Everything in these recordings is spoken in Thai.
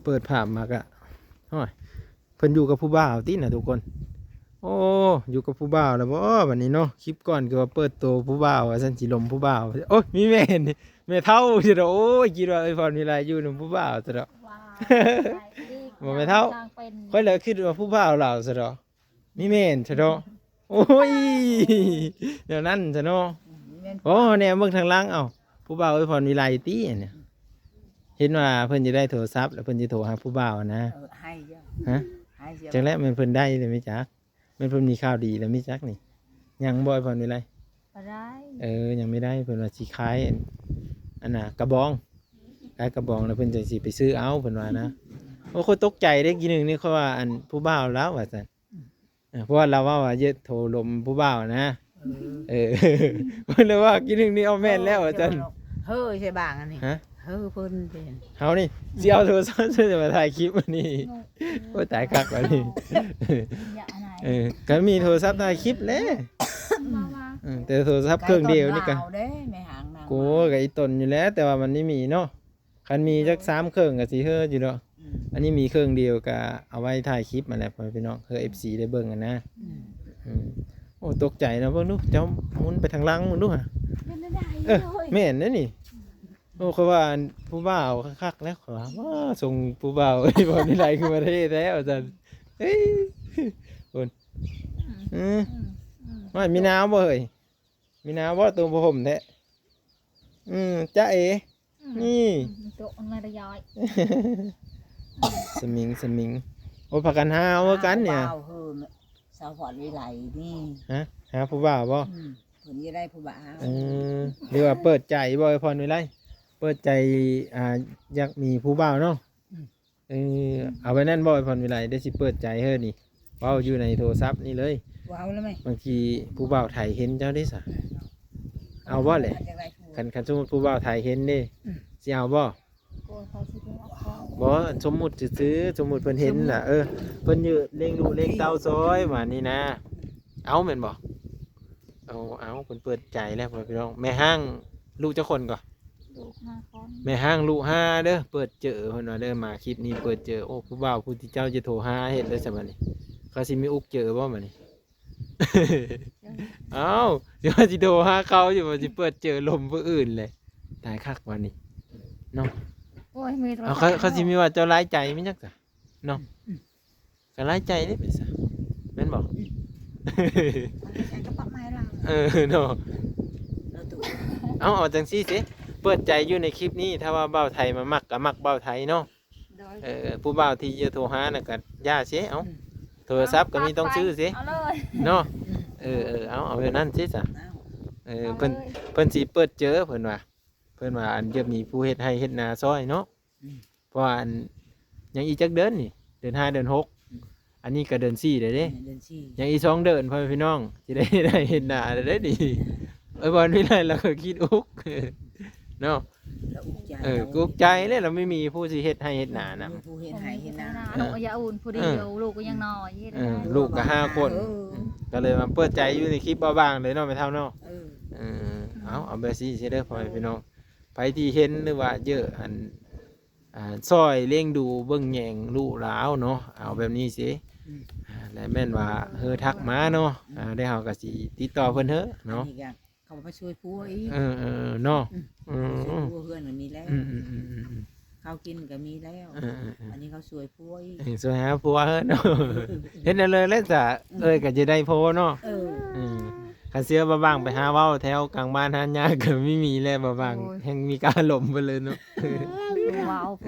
เปิดภาพมากะโอ้ยเพิ่นอยู่กับผู้บ่าวติน่ะทุกคนโอ้อยู่กับผู้บ่าวแล้วบ่บัดนี้เนาะคลิปก่อนก็ว่าเปิดตัวผู้บ่าวว่าซั่นสิลมผู้บ่าวโอ้ยมีแม่นี่แม่เฒ่าสิเด้อโอ้ยคิดว่าไอ้พรมีหลายอยู่นำผู้บ่าวซะเด้อ ว้าว บ่แม่เฒ่า สร้างเป็น ค่อยเลยคิดว่าผู้บ่าวลาวซะเด้อมีแม่นซะเด้อโอ้ยเดี๋ยวนั้นซะเนาะโอ้แนวเบิ่งทางหลังเอ้าผู้บ่าวไอ้พรมีหลายติอันเนี่ยเห็นว่าเพิ่นจะได้โทรศัพท์แล้วเพิ่นสิโทรหาผู้บ่าวนะ ให้เยอะ ฮะ ให้เยอะ จังแล้วมันเพิ่นได้เลยไหมจ๊ะมันเพิ่นมีข่าวดีแล้วไหมจ๊ะนี่ยังบ่เพิ่นมีไร อะไร ยังไม่ได้เพิ่นว่าสิขายอันน่ะกระบองขายกระบองแล้วเพิ่นจะสิไปซื้อเอาเพิ่นว่านะโอ้คนตกใจได้กี่นึงนี่เขาว่าอันผู้บ่าวแล้วว่าซั่นเพราะว่าเราว่าเยอะโทรลมผู้บ่าวนะเพิ่นเลยว่ากี่นึงนี่เอาแม่นแล้วว่าซั่น เฮ้ยใช่บางอันนี้ ฮะ เฮ้ยเพิ่นเป็น เฮานี่สิเอาโทรศัพท์จะมาถ่ายคลิปอันนี้โอ้ตายคักว่านี่ อย่าไหน ก็มีโทรศัพท์ถ่ายคลิปแหละ มามา แต่โทรศัพท์เครื่องเดียวนี่ก็ เด้ไม่ห่างนาง โก้กับอีตนอยู่แล้วแต่ว่ามันไม่มีเนาะคันมีจัก3เครื่องก็สิเฮ้ออยู่เนาะอันนี้มีเครื่องเดียวก็เอาไว้ถ่ายคลิปมาแหละพ่อพี่น้องเฮ้อ FC ได้เบิ่งกันนะโอ้ตกใจนะเบิ่งดูเจ้าหมุนไปทางหลังมึงดูฮะ เป็นได้ แม่นนะนี่โอ้เขาว่าผู้บ่าวคักๆแล้วเขาว่าส่งผู้บ่าวไอ้บ่นี่ไรคือประเทศแล้วอาจารย์เฮ้ยคนว่ามีน้ำบ่เฮ้ยมีน้ำบ่ตัวผมแท้จ้าเอ๋นี่ ตัวอะไรระยอย สมิงโอ้ผักกันหาเอากันเนี่ย เฮ้ยสาวพอดวิไลนี่ ฮะหาผู้บ่าวบ่ ผลจะได้ผู้บ่าว เรียกว่าเปิดใจบ่ไอ้พรวิไลเปิดใจอยากมีผู้บ่าวเนาะเอาไว้นั่นบ่ไอ้พรวิไลได้สิเปิดใจเฮ้อนี่เว้าอยู่ในโทรศัพท์นี่เลย ว้าวแล้วไหม บางทีผู้บ่าวไทยเห็นเจ้าได้ซะเอาบ่แหละคันสมมุติผู้บ่าวไทยเห็นเด้สิเอาบ่ กลัวเขาสิเป็นอักษร บ่สมมุติซื้อสมมุติเพิ่นเห็นน่ะเพิ่นยืนเลี้ยงดูเลี้ยงเต้าซอยว่านี่นะเอาแม่นบ่เอาเพิ่นเปิดใจแล้วพ่อพี่น้องแม่ห้างลูกเจ้าคนก่อน ลูก5 คน แม่ห้างลูก5เด้อเปิดเจอเพิ่นว่าเด้อมาคลิปนี้เปิดเจอโอ้ผู้บ่าวผู้ที่เจ้าจะโทรหาเฮ็ดได้ซะบัดนี้เขาสิมีอุกเจอบ่บัดนี้ เอ้าเดี๋ยวสิโทรหาเขาอยู่ว่าสิเปิดเจอลมผู้อื่นเลยตายคักวันนี้เนาะ โอ้ยมีโทร เขาสิมีว่าเจ้าร้ายใจมั้ยจักซะเนาะก็ร้ายใจได้ไปซะแม่นบ่ ใช้กระเป๋าไม้เรา เนาะ แล้วตัว เอาจังซี่สิเปิดใจอยู่ในคลิปนี้ถ้าว่าเบ้าไทยมามักก็มักเบ้าไทยเนาะ โดย ผู้บ่าวที่จะโทรหาน่ะก็ย่าสิเอ้าโทรศัพท์ก็มีต้องซื้อสิ เอาเลย เนาะเอาแบบนั้นสิซะ เพิ่นสิเปิดเจอเพิ่นว่าอันจะมีผู้เฮ็ดให้เฮ็ดนาซอยเนาะเพราะว่าอันยังอีกจักเดือนนี่เดือน5เดือน6อันนี้ก็เดือน4ได้เด้ เดินซี่ ยังอีก2เดือนพ่อพี่น้องสิได้เฮ็ดนาได้ดีบ่มีไรเราก็คิดอุกเนาะ แล้วอุกใจ กุกใจเลยเราไม่มีผู้สิเฮ็ดให้เฮ็ดนานํ ผู้เห็นหายเห็นนา ลูกก็อย่าอุ่นผู้เดียวลูกก็ยังน้อย ลูกก็5คนก็เลยมาเปิดใจอยู่ในคลิปบ้างเลยเนาะไม่เท่าเนาะเอาแบบนี้สิเด้อพ่อพี่น้องไปที่เห็นหรือว่าเยอะซอยเลี้ยงดูเบิ่งแยงลูกหลาวเนาะเอาแบบนี้สิและแม่นว่าทักมาเนาะได้เฮาก็สิติดต่อเพิ่นเถอะเนาะ เขาไปช่วยผัวอีก เนาะ ช่วยผัวเพื่อนก็มีแล้วเขากินก็มีแล้วอันนี้เขาช่วยผัวอีก สวยหาผัวเฮ้เนาะเฮ็ดเลยแล้วจ้ะก็จะได้โพเนาะคันเสือบ่บางไปหาเว้าแถวกลางบ้านหายากก็ไม่มีแล้วบ่บางแห่งมีการล่มไปเลยเนาะ ว้าวไป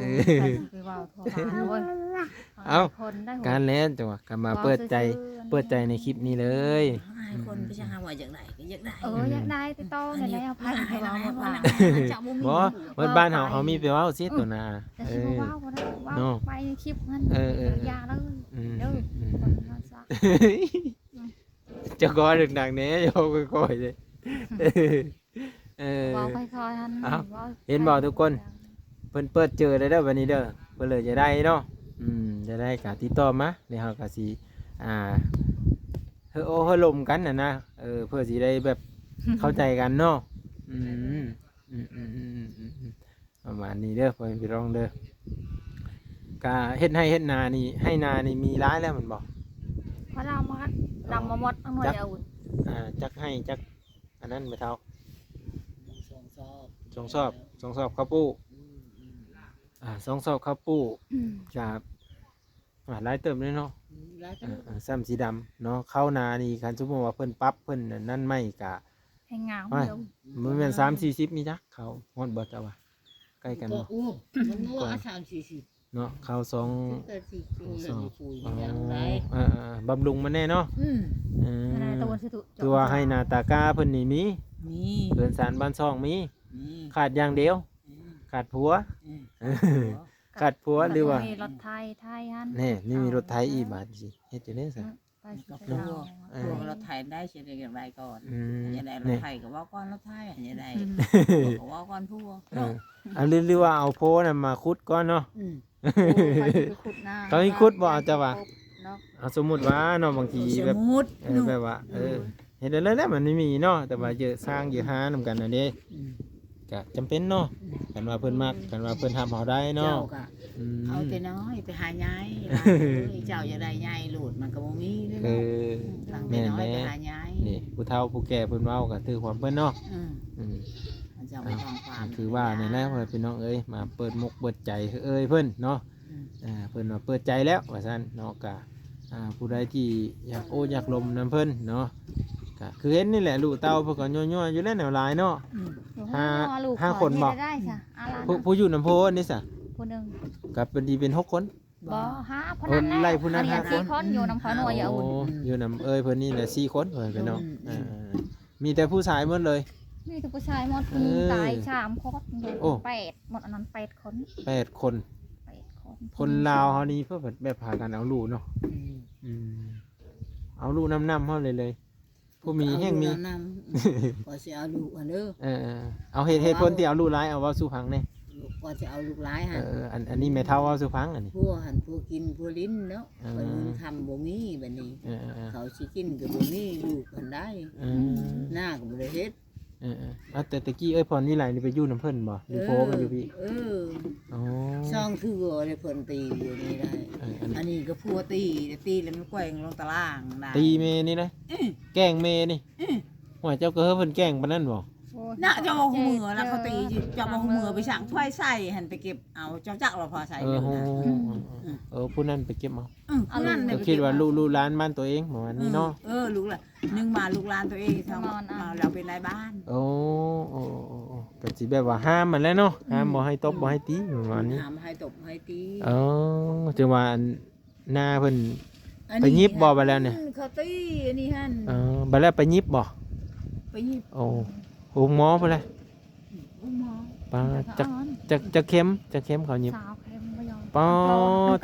ว้าวโทรหาเว้ย เอา คนได้ การแล้วจังหวะก็มาเปิดใจในคลิปนี้เลย คนไปจะหาว่าอย่างไรก็อยากได้ อยากได้ไปโตในแล้วพันไปว้าวหมดว่า บ่วัดบ้านเฮามีไปเว้าซิตัวน่ะ แต่สิว้าวบ่ได้ว้าวไปคลิปนั้นยาเลยเด้อคนนั้นซะ จะก็ดังๆแหน่โยค่อยๆเลยว้าวค่อยๆหั่น เห็นบ่ทุกคนเพิ่นเปิดเจอได้เด้อวันนี้เด้อเพิ่นเลยจะได้เนาะจะได้ก็ติดต่อมาเดี๋ยวเฮาก็สิเฮาลมกันน่ะนะเพื่อสิได้แบบเข้าใจกันเนาะประมาณนี้เด้อพ่อพี่น้องเด้อ กะเฮ็ดให้เฮ็ดนานี่ให้นานี่มีร้ายแล้วมันบอก พอเรามาดำมาหมดทั้งหน่วยเอา จักให้จักอันนั้นไม่เท่า สองซอบ สองสอบข้าวปู้สองสอบข้าวปู้จะหลายเติมเลยเนาะ ร้ายจัง ซ้ำสีดำเนาะเข้านานี่คันสมมติว่าเพิ่นปรับเพิ่นนั่นไม่กะ ให้งาม ว่า เดียว มันเป็น30-40มีจักเขาฮอดเบิดเอาว่ะใกล้กัน ก็ เนาะ อู้มันว่า30-40 เนาะเขาสอง แต่สิปูแล้วมีปุ๋ยอย่างไร บำรุงมันแน่เนาะ ตัวสิตุ ตัวให้นาตากาเพิ่นนี่มี มี เรือนสารบ้านช่องมี มี ขาดอย่างเดียว ขาดผัว ขาดผัวหรือว่า มีรถไทยฮัน นี่มีรถไถอีบาดสิเฮ็ดจังได๋ซะ ไปสิ ก็ ไป พว เอา กพวกเราไทยได้เช่นเดียวกันไรก่อนอย่าได้เราไทยก็ว่าก้อนเราไทยอย่าได้ก็ว่าก้อนพวก อันหรือว่าเอาโพน่ะมาขุดก่อนเนาะ เขาให้ขุดบ่เอาจะว่า เอาสมมุติว่าเนาะบางที ส แบบ มมุติ แบบว่าเฮ็ดได้เลยแล้วมันไม่มีเนาะแต่ว่าเยอะสร้างเยอะหานำกันอันนี้ก็จำเป็นเนาะกันว่าเพิ่นมักกันว่าเพิ่นทำเฮาได้เนาะ เจ้าก็เอาแต่น้อยไปหายายเจ้าจะได้ยายหลุดมันก็บ่มีเลย คื เนาะ อ ตั้งแต่น้อยไปหายาย นี่ผู้เฒ่าผู้แก่เพิ่นเว้าก็ถือความเพิ่นเนาะ เจ้าไม่ต้องความ คือว่านี่แหละพ่อพี่น้องเอ้ยมาเปิดมุกเปิดใจเอ้ยเพิ่นเนาะเพิ่นว่าเปิดใจแล้วว่าซั่นเนาะก็ผู้ใดที่อยากโอ้อยากลมนํเพิ่นเนาะก็คือเห็นนี่แหละลูกเต้าเพิ่นก็ย่อๆอยู่แล้วแนวหลายเนาะ ห้าคนบ่ ได้จ้ะ ผู้อยู่นำโพนี่ซะ ผู้นึง ก็เป็นดีเป็น6คน บ่ห้าพนัน ไล่ผู้นั้น ห้า ห้าคน คนอยู่น้ำพอหน่วยอย่าอุ่น อยู่นำเพิ่นนี่แหละ4คนเพิ่นพี่น้องมีแต่ผู้ชายหมดเลย มีแต่ผู้ชายหมดผู้หญิงตาย3คน โอ้ 8หมดอันนั้น8คน 8คน 8คน คนลาวเฮานี่เพิ่นแบบพากันเอาลูกเนาะเอาลูกนำเฮาเลยผู้มีแห่งมี ก็สิเอาลูกอันเด้อ เอาเหตุผลที่เอาลูกหลายเอาเว้าสู่ฟังแน่ ก็สิเอาลูกหลายหั่น อันนี้แม่เฒ่าเว้าสู่ฟังอันนี้ พวกหันพวกกินพวกลิ้นเนาะไปมึงทำบ่มีแบบนี้เขาสิกินก็บ่มีลูกกันได้หน้าก็บ่ได้เฮ็ด แต่ตะกี้พรนี่ไหลนี่ไปอยู่น้ำเพิ่นบ่อยู่โพกันอยู่พี่ช่องคือได้เพิ่นตีอยู่นี่ได้อันนี้ก็พัวตีแล้วมันแกว่งลงตารางได้ ตีเมนี่นะแกล้งเมนี่ว่าเจ้าก็เพิ่นแกล้งปานนั้นบ่ น่ะเจ้าบ่ฮู้มือแล้วเขาตีเจ้าบ่ฮู้มือไปสั่งถ้วยใส่หั่นไปเก็บเอาเจ้าจักเราพอใส่ ผู้นั้นไปเก็บเอา นั่น ก็คิดว่าลูกหลานบ้านตัวเองประมาณนี้เนาะ ลูกล่ะนึงมาลูกหลานตัวเองทำมาแล้วเป็นนายบ้าน โอ้ก็สิแบบว่าห้ามมันแล้วเนาะห้ามบ่ให้ตบบ่ให้ตีประมาณนี้ ห้ามให้ตบให้ตี จังว่าหน้าเพิ่นไปยิบบ่ไปแล้วเนี่ย เขาตีอันนี้หั่น ไปแล้วไปยิบบ่ ไปยิบ โอ้โหหมอไปเลย หมอ ป้าจะเข็มเขายิบ สาวเค็มบ่ยอม ป้า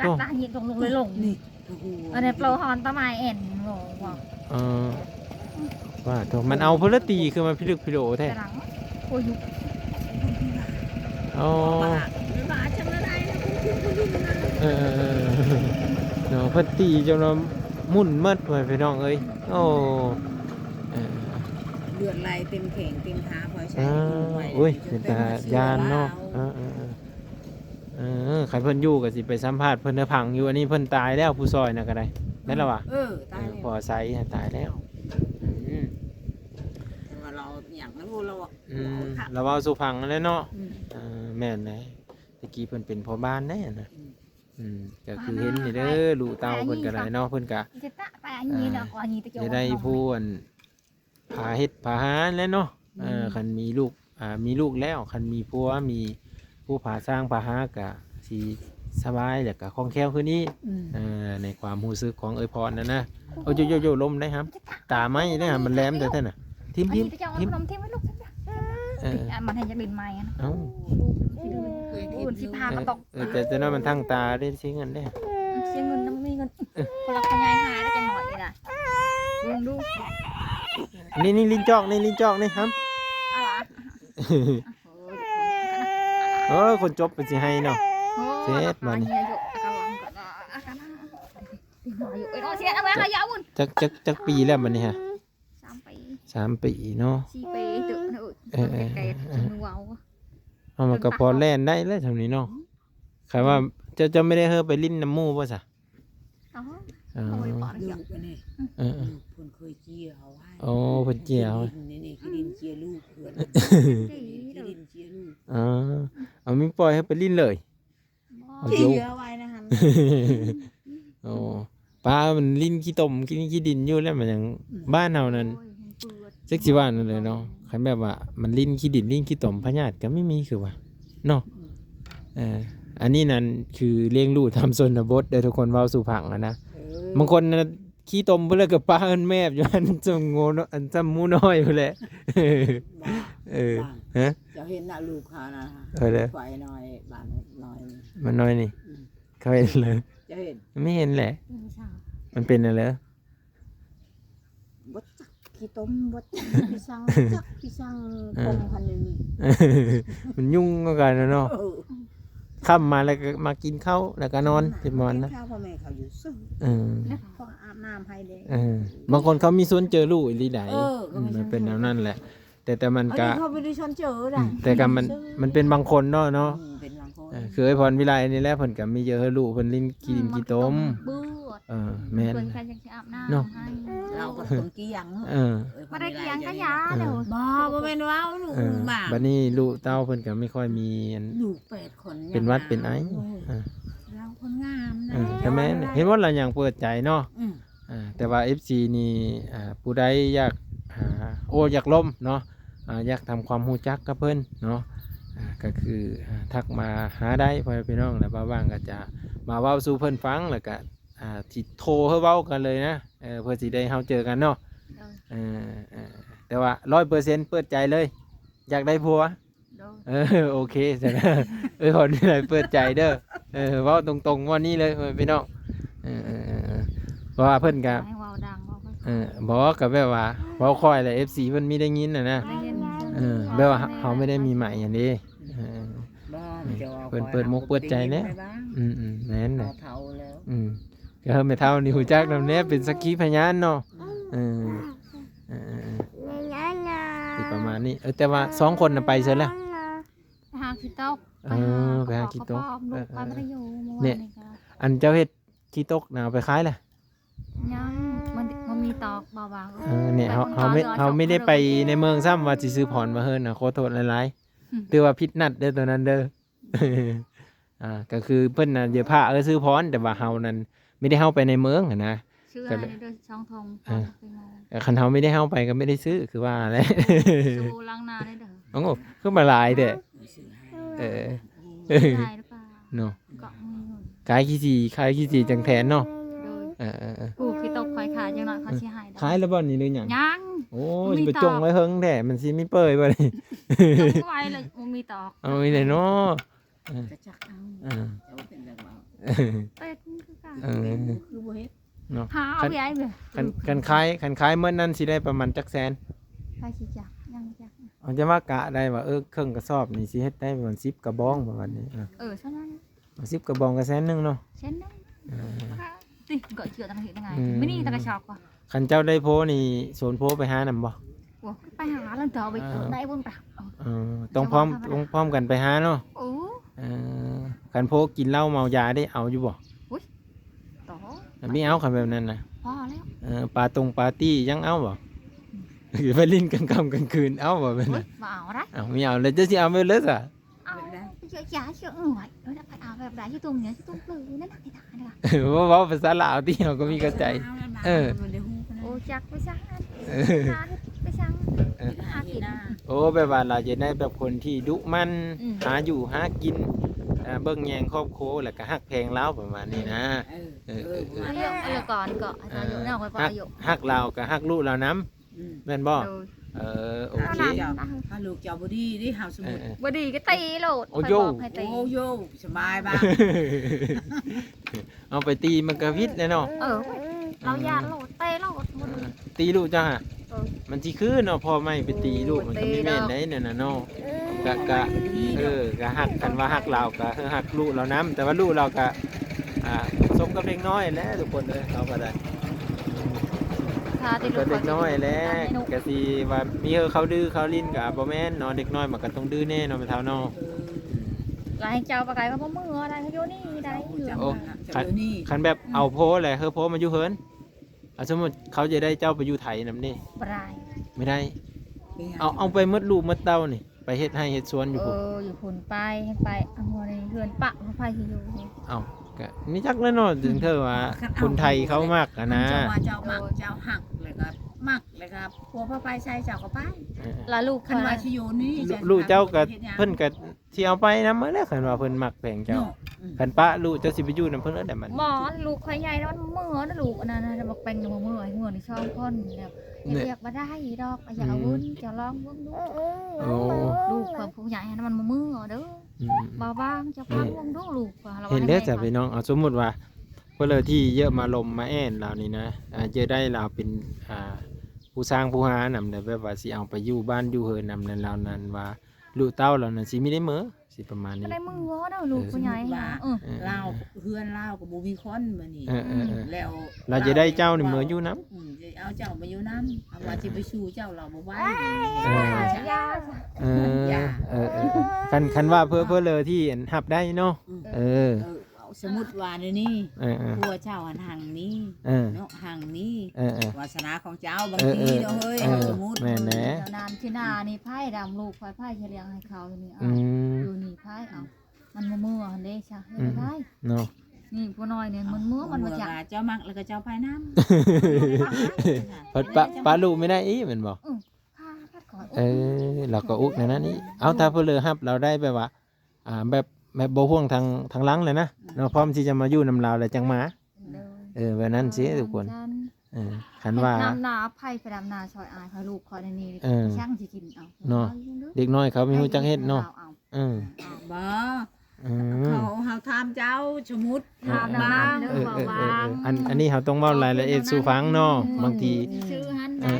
ตัดตาหยิบลงเลยลง นี่โอ้โห อันนี้โปรฮอนตะไม้เอ็นโง่ว่า ว่าโถมันเอาพลตีคือมันพิลึกพิโลแท้ แต่หลังโอ้ย อ๋อ บ้าจังได้นะคุณนะ เนาะพลตีจนเรามุ่นมัดไว้พี่น้องเอ้ยโอ้ เลือดไหลเต็มแข้งเต็มขาพอใช้ อุ้ยเป็นตายานเนาะใครเพิ่นอยู่ก็สิไปสัมภาษณ์เพิ่นพังอยู่อันนี้เพิ่นตายแล้วผู้ซอยน่ะก็ได้นั่นล่ะวะ ตาย พอไซตายแล้ว ว่าเราอย่างนั้นเราอ่ะ เราเอาสุพังแล้วเนาะแม่นเลยตะกี้เพิ่นเป็นพ่อบ้านแน่นะก็คือเห็นนี่เด้อลูกเต้าเพิ่นก็ได้เนาะเพิ่นก็ จะตะไปอันนี้เนาะอันนี้ตะเกียบ จะได้ผู้ผาเฮ็ดผาหาแล้วเนาะคันมีลูกมีลูกแล้วคันมีผัวมีผู้ผาสร้างผาหาก็สิสบายแล้วก็คล่องแคล่วคือนี้ในความรู้สึกของพรนั่นนะโอ้โยลมได้ครับตาไม้ได้มันแหลมแต่ท่านน่ะทิม ทิมขนมทิมไว้ลูกมันให้จะบินไม้นะ เอ้า อุ่นสิพาก็ตก แต่นั้นมันทั้งตาได้สิเงินได้ เสียเงินน้ำมีเงินคนละขยายหาได้จังหน่อยนี่นะดู นี่ลิ้นจอกนี่ครับ คนจบเป็นสิให้เนาะเจ็ดมันจักปีแล้วมันนี่ฮะ3 ปีเนาะ 4 ปีตึกไกลๆว้าว เอามากระพอแล่นได้แล้วทำนี้เนาะใครว่า จะไม่ได้เฮอไปลิ้นน้ำหมู่บ่ซะ อ๋อ เออ โอ้ยปอด ลู เกี่ยว กอันนี้ เออ ลูกเพิ่นเคยเจียเอาไว้ โอ้เพิ่นเจียเอา นี่คือดินเจียลูกเพิ่น จี คือดินเจียลูก อ๋อเอามีปล่อยให้ไปลิ้นเลย เอา เจี เดี๋ยว ยไว้นะคะ โอ้ปลามันลิ้นขี้ตมกินขี้ดินอยู่แล้วมันยังบ้านเฮานั่นจักสิว่านั่นเลยเนาะคันแบบว่ามันลิ้นขี้ดินลิ้นขี้ตมพยาธิก็ไม่มีคือว่าเนาะอันนี้นั่นคือเลี้ยงลูกทำชนบทเด้อทุกคนเว้าสู่ผังนะบางคนน่ะขี้ตมเพิ่นแล้วก็ปลาเอิ้นแมบอยู่อันจงโง่เนาะอันจำหมูน้อยพุ่นแหละฮะ จะเห็นน่ะลูกเขานะ เด้อ ไฟน้อยบ้านน้อย มันน้อยนี่เขาเห็นเลย จะเห็น ไม่เห็นแหละ ไม่ทราบ มันเป็นอะไร บดจักขี้ต้มบดจักพี่สั่งจักพี่สั่งกงพันนึง มันยุ่งกันเนาะค่ำมาแล้วก็มากินข้าวแล้วก็นอนที่มอนนะ ข้าวพ่อแม่เขาอยู่ซึ่ง เนี่ย พออาบน้ำให้เด้ บางคนเขามีส่วนเจอลูกอีหลีใด ก็ไม่ใช่ มันเป็นแนวนั้นแหละ แต่มัน อัน ก็ นี้เขาไปดูชนเจอได้ แต่ก็มันเป็นบางคนเนาะ เป็นบางคน คือไอ้พรวิไลนี่แหละเพิ่นก็มีเยอะให้ลูกเพิ่นลิ้นกินกี่ต้ม เบื่อ แม่น เพื่อนกันยังจะอาบน้ำ เนาะ ให้ เราก็ต้มกี้ยัง มาได้กี่ยังก็ยาเดี๋ยว บ่บ่แม่นว้าวลูกบ้า บัดนี้ลูกเต้าเพิ่นก็ไม่ค่อยมีอัน ลูก8 คน เป็นหวัดเป็นไอ เราคนงามนะ ก็แม่นเห็นว่าเราอย่างเปิดใจเนาะ อืม แต่ว่า FC นี่ผู้ใดอยากอยากล้มเนาะอยากทำความรู้จักกับเพิ่นเนาะก็คือทักมาหาได้พ่อแม่พี่น้องแล้วว่างๆก็จะมาเว้าสู่เพิ่นฟังแล้วก็สิโทรเฮาเว้ากันเลยนะเพื่อสิได้เฮาเจอกันเนาะแต่ว่า 100% เปิดใจเลย อยากได้ผัว โดย โอเคจ้ะขอนี่เลยเปิดใจเด้อเว้าตรงๆว่านี่เลยพ่อแม่พี่น้องเพราะว่าเพิ่นก็ ให้วาวดังวาวไป บอกกับแบบว่าเว้าค่อยแหละ FC เพิ่นมีได้ยินน่ะนะ ได้ยิน แบบว่าเขาไม่ได้มีใหม่อย่างนี้ บ้านจะเอา เปิดมุกเปิดใจแล้ว แม่น เ น่ะ เท่าแล้ว ก็ไม่เท่านี่หูจักนำแน่เป็นสักขีพยานเนาะที่ประมาณนี้แต่ว่า2คนน่ะไปเสร็จแล้ว ไปหาขี้ตก ไปหาขี้ตก ลูกไปไม่ได้อยู่เมื่อวาน เนี่ย นี้ก็ อันเจ้าเฮ็ดขี้ตกน่ะเอาไปขายแหละ ยังมันมีตอกเบาๆ เนี่ยเขาไม่ได้ไปในเมืองซ้ำว่าสิซื้อผ่อนมาเฮิรนน่ะขอโทษหลายๆถือว่าผิดนัดเด้อตัวนั้นเด้อ ก็คือเพิ่นน่ะเดี๋ยวพาซื้อพรแต่ว่าเฮานั้นไม่ได้เฮาไปในเมืองอะนะ ชื่ออะไรเด้อช่องทองไปมอง แต่คันเฮาไม่ได้เฮาไปก็ไม่ได้ซื้อคือว่าแหละ ดูล้างหน้าได้เด้อ โอ้โหคือมาหลายเด้อ ไม่ซื้อให้ เออ ได้หรือเปล่า เนาะ เกาะมือหนุน ขายขี้สีจังแทนเนาะ โดย เออ กูขี้ตกคอยขาจังหน่อยเขาสิหาย ขายแล้วบ่นี่หรือหยัง ยัง โอ้ยสิไปจงไว้เฮิงแท้มันสิมีเปื่อยบ่นี่ จงไว้เลยมันมีตอก เอาไว้เลยเนาะ กระจักเอา เออ เจ้าเป็นแบบว่า เป็ดคือกัน เออ คือบ่เฮ็ด เนาะ หาเอาไปไอ้เบ้อ คันขายเมื่อนั้นสิได้ประมาณจักแสน ไปสิจักยังจัก เอาจะว่ากะได้ว่าเครื่องกระสอบนี่สิเฮ็ดได้ประมาณ10กระบองประมาณนี้ใช่ไหม 10กระบองก็แสนนึงเนาะ เช่นนั้นติเกาะเชือกตั้งแต่ยังไงไม่นี่ตั้งแต่ช็อกว่ะ คันเจ้าได้โพนี่โซนโพไปหานำบ่ โอ้ไปหาแล้วเจอไปได้บนปะ ต้องพร้อมกันไปหาเนาะ โอ้ คันโพกินเหล้าเมายาได้เอาอยู่บ่ ต่อ ไม่เอาคันแบบนั้นนะ พอแล้ว ปาร์ตี้ยังเอาบ่หรือไปลิ้นกลางค่ำกลางคืนเอาบ่เป็น มา น่ะ เอาได้ เอาไม่เอาเลยจะสิเอาไปเลยอ่ะ เอาเยอะจ้าเชื่อหน่อยแล้วไปเอาแบบไหนที่ตรงเนี้ยที่ตรงปลือนั่นแหละที่ถ่ายนี่ล่ะ ว่าภาษาลาวที่เราก็มีเข้าใจ เออ โอ้จักไปซังไปซังหากิน โอ้แบบว่าเราจะได้แบบคนที่ดุมันหาอยู่หากินเบิ่งแยงครอบครัวแล้วก็ฮักแพงเล้าประมาณนี้นะ อายุอายุก่อนก็อายุเนี่ยไปอายุ ฮักเราก็ฮักลูกเราน้ำแม่นบ่โอเค ถ้าลูกเจ้าบ่ดีดิเฮาสมุด บ่ดีก็ตีโหลดให้ตี โอ้โยสบายบ้าง เอาไปตีมันก็พิษเลยเนาะ เรายาโหลดเตะโหลด ตีลูกจ้ามันสิคือเนาะพอไม่ไปตีลูกมันก็ไม่แม่นได้นั่นน่ะเนาะกะฮักกันว่าฮักเราก็ฮักลูกเราน้ำแต่ว่าลูกเราก็สมกับเด็กน้อยแล้วทุกคนเลยเราก็ได้ก็เด็กน้อยแล้วก็สิว่ามีเขาดื้อเขาลิ้นก็บ่แม่นเนาะเด็กน้อยมันก็ต้องดื้อแน่เนาะไปเท่าเนาะ ลายเจ้าปลาไก่เขาบ่มืออะไรเขาโยนี่ได้อยู่ โอ้คันนี้ คันแบบเอาโพแหละเฮอโพมาอยู่เฮินเอาสมมุติเขาจะได้เจ้าไปอยู่ไทยนำนี่ ปลาย ไม่ได้เอาไปมดลูกมดเต้านี่ไปเฮ็ดให้เฮ็ดสวนอยู่พุ่น อยู่พุ่นไปให้ไปเอาหัวในเรือนปะเขาไปที่อยู่ เอ้าก็นี่จักแล้วเนาะถึงเธอว่าคนไทยเขามากอะนะ เจ้าว่าเจ้ามักเจ้าหักเลยครับมักเลยครับพวกพ่อไปใช้เจ้าก็ไป ละลูก คันว่าชิโยนี่ ลูกเจ้าก็เพิ่นก็สิเอาไปนำมาแล้วคันว่าเพิ่นมักแพงเจ้าคันปะลูกเจ้าสิไปอยู่นำเพิ่นแล้วแต่มัน หมอลูกข่อยใหญ่แล้วมันมือนะลูกอันนั้นนะบอกเป็นมือไอ้มือนี่ช่องคนแบบเรียกมาได้ดอกอย่าเอาวุ้นจะลองวุ้นดู โอ้ ลูกกับผู้ใหญ่นั้นมันมือเด้อเบาบางจะพังวงดูลูก เห็นเด้อจ้ะพี่น้องเอาสมมุติว่าเพิ่นเลยที่เยอะมาลมมาแอ่นเหล่านี้นะเจอได้เราเป็นผู้สร้างผู้หานำแบบว่าสิเอาไปอยู่บ้านอยู่เฮือนนำนั้นเหล่านั้นว่าลูกเต้าเหล่านั้นสิมีได้มื้อสิประมาณนี้ ได้มือเด้อลูกผู้ใหญ่ ลาวเฮือนลาวกับบ่มีคนบัดนี้แล้ว เราจะได้เจ้านี่มื้ออยู่นำ จะเอาเจ้ามาอยู่นำเอาว่าสิไปสู่เจ้าเราบ่ไหว คันว่าเพื่อเลยที่หับได้เนาะสมมุติว่านี่ผัวเจ้าหันหังนี้เนาะหังนี้วาสนาของเจ้าบางทีเนาะเฮ้ยสมมุติ แม่นแหละ นานที่นานี่ไผ่ดำลูกไผ่เฉลียงให้เขาอยู่นี่เอาดูนี่ไผ่เอามันมือเด้ช่ะเฮ็ดได้เนาะ นี่ผู้น้อยเนี่ยมันมือมันมาจาก เจ้ามักแล้วก็เจ้าไปน้ำปลาลูกไม่ได้อีแม่นบ่เราก็อุกในนั้นนี่เอาถ้าเพื่อเลยหับเราได้แบบว่าแบบบ่ห่วงทางหลังเลยนะเนาะพร้อมที่จะมาอยู่นำเราแล้วจังมาแบบนั้นสิทุกคนคันว่าน้ำนาไผ่ไปดำนาซอยอายพาลูกคอยนี่ช่างสิกินเอาเนาะเด็กน้อยเขามีฮู้จักเฮ็ดเนาะบ่เขาถามเจ้าสมมุติถามบ้างอันนี้เขาต้องเว้ารายละเอียดสู่ฟังเนาะบางทีชื่อหันได้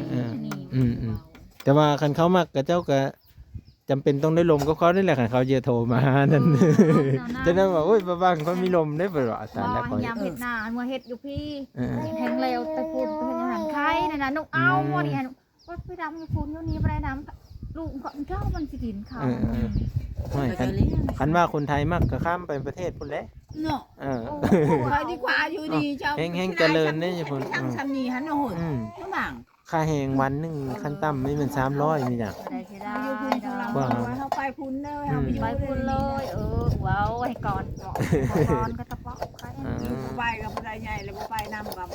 แต่ว่าคันเขามักกับเจ้าก็จำเป็นต้องได้ลมก็เขาได้แหละคันเขาจะโทรมานั่นจะได้ว่าโอ้ยบ้างเขามีลมได้บ่ล่ะตาแล้วก็ยามเฮ็ดนาเมื่อเฮ็ดอยู่พี่แทงเลวตะพูนเป็นอาหารไข่นั่นน่ะนุเอาบ่นี่ว่าไปดำอยู่ฝุ่นอยู่นี่บ่ได้น้ำลูกก็เจ้ามันสิกินข้าวคันว่าคนไทยมักก็ข้ามไปประเทศพุ่นแหละเนาะไปดีกว่าอยู่ดีเจ้าแห้งเจริญได้พุ่นทำนี่หั่นโหดทุกอย่างค่าแหงวันนึงขั้นต่ำไม่เป็น300มีจ้ะว่าเขาไปพุ่นเลยไปพุ่นเลยว้าวให้ก่อนก็ตะปอกไปกับผู้ใหญ่ใหญ่เลยไปนำกับ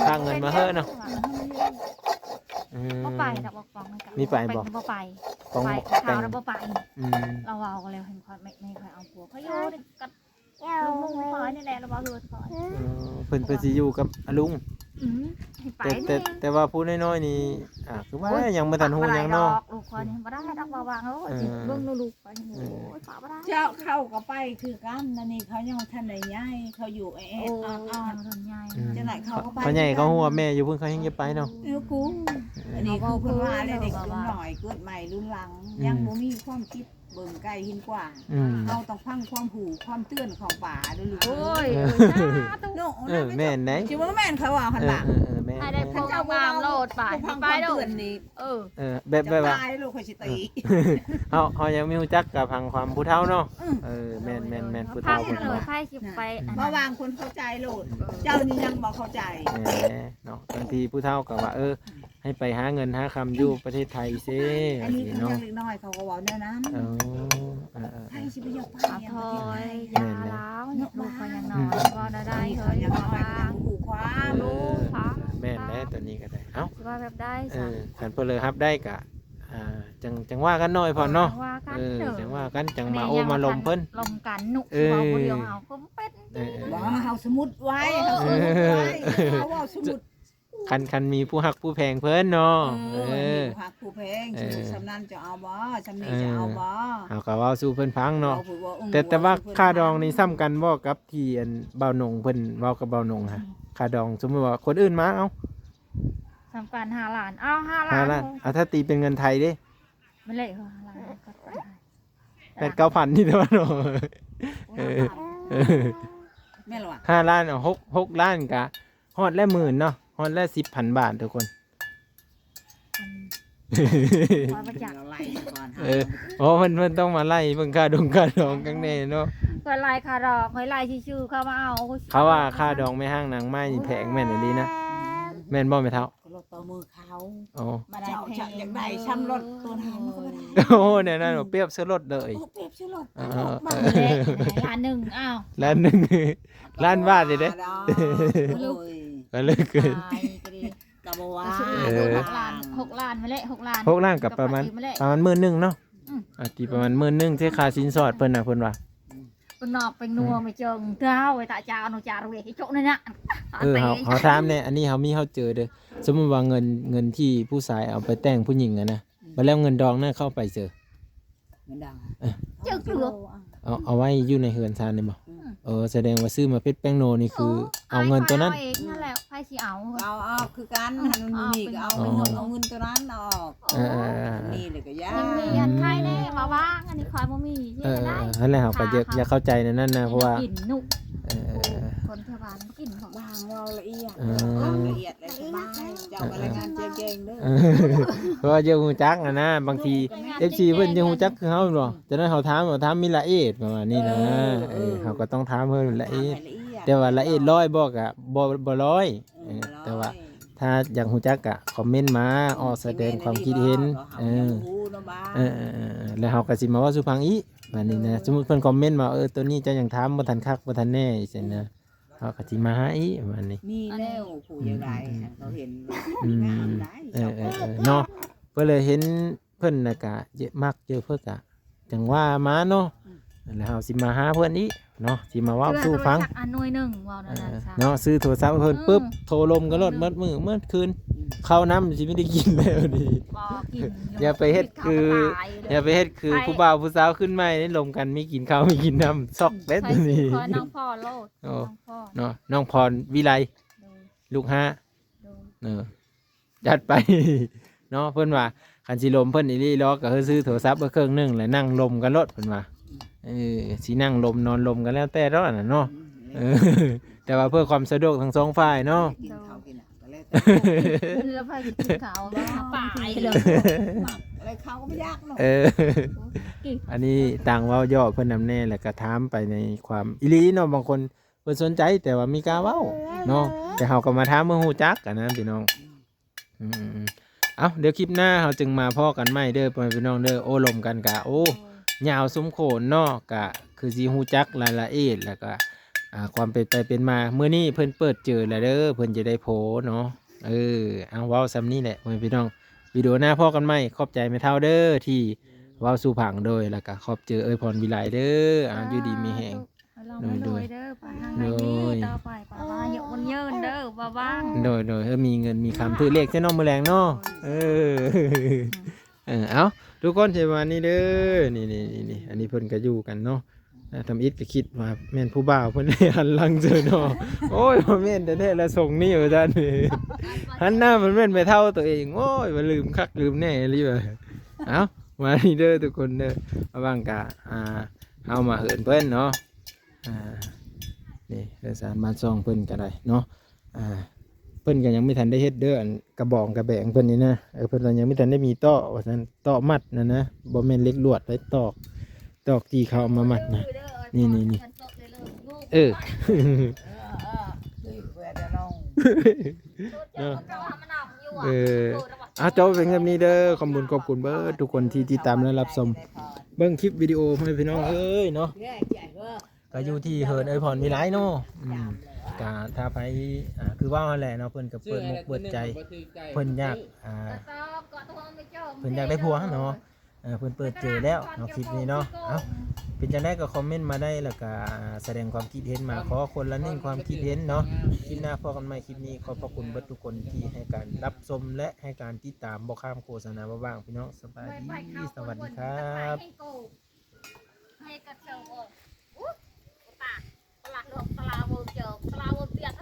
ค่าเงินมาเฮ้อเนาะบ่ไปดอกบอกฟังมีไปบ่บ่ไปไปข่าวแล้วบ่ไปเราเอากันแล้วเห็นค่อยไม่ค่อยเอาผัวเขาอยู่กับลุงคอยนี่แหละเราบ่รู้คอยเพิ่นสิอยู่กับลุงแต่ว่าผู้น้อยๆนี่คือว่ายังบ่ทันฮู้หยังเนาะลูกคอยนี่บ่ได้ดอกวางเอ้ยเบิ่งลูกไปโอ้ยฝาบ่ได้เจ้าเข้าก็ไปคือกันนั่นนี่เขายังทันได้ย้ายเขาอยู่ทันใหญ่จังได๋เขาก็ไปเขาใหญ่เขาฮู้ว่าแม่อยู่เพิ่นเขายังจะไปเนาะกูอันนี้คือเพิ่นว่าเด็กรุ่นน้อยเกิดใหม่รุ่นหลังยังบ่มีความคิดเบิ่งไกลหินกว้างเราต้องฟังความหูความเตือนของป่าด้วยลูกโอ้ยแม่นไหนสิว่าแม่นเขาว่าหั่นล่ะให้ได้พวกงามโลดป่าไปโดนนี่แบบว่าตายลูกค่อยสิตีเฮายังมีฮู้จักกับพังความผู้เฒ่าเนาะแม่นผู้เฒ่าเพิ่นว่าไผสิไปบ่วางคนเข้าใจโลดเจ้านี่ยังบ่เข้าใจเนาะบางทีผู้เฒ่าก็ว่าให้ไปหาเงินหาคำอยู่ประเทศไทยซิอันนี้เนาะเล็กน้อยเขาก็เว้าแนวนั้นไผสิไปอยากไปถอยยาแล้วลูกก็ยังน้อยบ่ได้เฮ้ยยังน้อยยังหูความลูกแม่นแล้วตัวนี้ก็ได้เอ้าว่าแบบได้คันเพิ่นเลยรับได้ก็จังว่ากันหน่อยพอเนาะจังว่ากันจังมาโอมาลมเพิ่นลมกันนุเว้าบ่เดียวเฮาก็เป็ดบ่เฮาสมุดไว้เฮาสมุดไว้เฮาเว้าสมุดคันมีผู้ฮักผู้แพงเพิ่นเนาะผู้ฮักผู้แพงสำนั้นจะเอาบ่สำนี้จะเอาบ่เฮาก็เว้าสู่เพิ่นฟังเนาะแต่ว่าค่าดองนี่ซ้ำกันบ่กับที่อันเบาหนงเพิ่นเว้ากับเบาหนงฮะค่าดองสมมุติว่าคนอื่นมาเอาซ้ำกัน5ล้านเอา5ล้านเอาถ้าตีเป็นเงินไทยเด้มันเลย5ล้านก็8,000นี่เด้อเนาะแม่นล่ะ5ล้าน6ล้านก็ฮอดละ10,000เนาะฮอดละ 10,000 บาททุกคน คอยประจักษ์ เราไล่ก่อน อ๋อมันต้องมาไล่เบิ่งค่าดองกันแน่เนาะ คอยไล่คาดอกคอยไล่ชื่อๆเขามาเอา เขาว่าค่าดองไม่ห้างนางไม้นี่แพงแม่นอีหลีนะแม่นบ่แม่เฒ่า รถต่อมือเขา อ๋อ มาได้แพงอย่างไรช้ำรถตัวน้ำก็ไม่ได้ โอ้เนี่ยนั่นเปรียบซื้อรถเลย โอ้เปรียบชื่อรถ เออ บ้า ล้านหนึ่งอ้าว ล้านหนึ่งล้านบาทเลยเด้ โอ้ย ก็เลยเกิน ตายก็ดี กะบว่า 6 ล้านมาเลย6 ล้าน พวกล่างกับประมาณ11,000เนาะที่ประมาณ11,000ที่ค่าสินสอดเพิ่นน่ะเพิ่นว่า เป็นนอกเป็นนัวไม่เจิงเท้าไอ้ตาจาวนูจาระเวกไอ้โจ๊กนั่นน่ะ เขาถามเนี่ยอันนี้เขามีเขาเจอเด้อสมมุติว่าเงินที่ผู้ชายเอาไปแต่งผู้หญิงอะนะมาแล้วเงินดองนั่นเข้าไปเจอ มันดัง เจิงเกลือ เอาไว้อยู่ในเฮือนซานนี่บ่แสดงว่าซื้อมาเพชรแป้งโนนี่คือเอาเงินตัวนั้น เองนั่นแหละไผสิเอา เอาคือกันมันมีก็เอาเงินตัวนั้นออกนี่เลยก็ยา ยังมีอันไทยแน่มาว่างอันนี้คอยบ่มีเยอะได้ นั่นแหละเขาก็อย่าเข้าใจในนั้นนะเพราะว่า กินนุกคนเทวานกินของ บางเราละเอียดละเอียดเลยสบายเจ้าอะไรงานเก่งๆเด้อ เพราะว่าเยอะฮู้จักนะบางที FC เพิ่นจะฮู้จักคือเฮาบ่ฉะนั้นเขาถามมีละเอียดประมาณนี้นะเขาก็ต้องถามเพิ่นละเอียดแต่ว่าละเอียด100บ่ก็บ่ร้อยแต่ว่าถ้าอยากฮู้จักก็คอมเมนต์มาแสดงความคิดเห็นแล้วเฮาก็สิมาเว้าสู่ฟังอีกบัดนี้นะสมมุติเพิ่นคอมเมนต์มาตัวนี้เจ้ายังถามบ่ทันคักบ่ทันแน่จังนะเฮาก็สิมาหาอีกบัดนี้ มีแนวผู้ใหญ่เขาเห็นงามได้ เนาะเพื่อเลยเห็นเพิ่นน่ะกะเยอะมากเจอเพิ่นกะจังว่ามาเนาะแล้วเฮาสิมาหาเพิ่นอีกเนาะสิมาเว้าสู่ฟัง อันหน่วยหนึ่งว้าวนั่นน่ะ เนาะซื้อโทรศัพท์ให้เพิ่นปึ๊บโทรลมกันรถเมื่อคืนข้าวน้ำสิไม่ได้กินแล้วนี่ บ่กิน อย่าไปเฮ็ดคือผู้บ่าวผู้สาวขึ้นใหม่นี่ลมกันไม่กินข้าวไม่กินน้ำซอกเด็ดนี่ คอยน้องพ่อโลดน้องพ่อ เนาะน้องพรวิไลลูก5จัดไปเนาะเพิ่นว่าคันสิลมเพิ่นอีหลีล้อก็คือซื้อโทรศัพท์มาเครื่องนึงแล้วนั่งลมกันรถเพิ่นว่าสินั่งลมนอนลมกันแล้วแต่เนาะน่ะเนาะแต่ว่าเพื่อความสะดวกทั้งสองฝ่ายเนาะ กินข้าวกินก็แล้ว แล้วไปกินข้าวป่ายเลย อะไรเขาก็ไม่ยากเนาะ อันนี้ต่างเว้าย่อเพิ่นนำแน่แล้วก็ถามไปในความอีหลีเนาะบางคนเพิ่นสนใจแต่ว่ามีกล้าเว้าเนาะแต่เฮาก็มาถามเมื่อฮู้จักกันนะพี่น้องเดี๋ยวคลิปหน้าเราจึงมาพ่อกันใหม่เด้อพี่น้องเด้อโอ้ลมกันกะโอ้ยาวสมโขนเนาะกะคือสิฮู้จักรายละเอียดแล้วก็ความเป็นไปเป็นมาเมื่อนี้เพิ่นเปิดเจอแล้วเด้อเพิ่นจะได้โพเนาะเอาเว้าซ้ำนี่แหละพี่น้องวิดีโอหน้าพ่อกันใหม่ขอบใจแม่เฒ่าเด้อที่เว้าสู่ผังโดยแล้วก็ขอบเจอพรวิไลเด้ออยู่ดีมีแฮงโดยต่อไปป่าว่าเยอะมันเยินเด้อบ่ว่าง โดยมีเงินมีคำถือเลขใช่น้องมือแรงเนาะเอาทุกคนใช่วันนี้เด้อนี่อันนี้เพิ่นก็อยู่กันเนาะทำอิดก็คิดว่าแม่นผู้บ่าวเพิ่นหันหลังเจอเนาะโอ้ยบ่แม่นแต่ๆละส่งนี่ว่าซั่นหันหน้ามันแม่นไปเท่าตัวเองโอ้ยบ่ลืมคักลืมแน่เลยว่าเอามานี่เด้อทุกคนเด้อระวังกะเอามาเหินเพิ่นเนาะนี่เอกสารบ้านซ่องเพิ่นก็ได้เนาะเพิ่นก็ยังไม่ทันได้เฮ็ดเด้ออันกระบองกระแบงเพิ่นนี่นะเพิ่นยังไม่ทันได้มีต่อว่าซั่นต่อมัดนะบ่แม่นเล็กลวดไว้ตอกที่เขาเอามามัดนะนี่จบเป็นแบบนี้เด้อขอบคุณเบิร์ดทุกคนที่ติดตามและรับชมเบิ่งคลิปวิดีโอให้พี่น้องเนาะก็อยู่ที่เฮิร์นพรวิไลเนาะกะถ้าไปคือว่าแหละเนาะเพิ่นก็เปิดมุกเปิดใจเพิ่นอยากได้ผัวเนาะเพิ่นเปิดเจอแล้วเนาะคลิปนี้เนาะเป็นจังได๋ก็คอมเมนต์มาได้แล้วก็แสดงความคิดเห็นมาขอคนละ1ความคิดเห็นเนาะคลิปหน้าพบกันใหม่คลิปนี้ขอบพระคุณเบิดทุกคนที่ให้การรับชมและให้การติดตามบ่ข้ามโฆษณาบ่ว่างพี่น้องสบายดีสวัสดีครับให้กระเจ้าโอ้ปากปลาเลือกปลาโวเจอปลาโวเปียก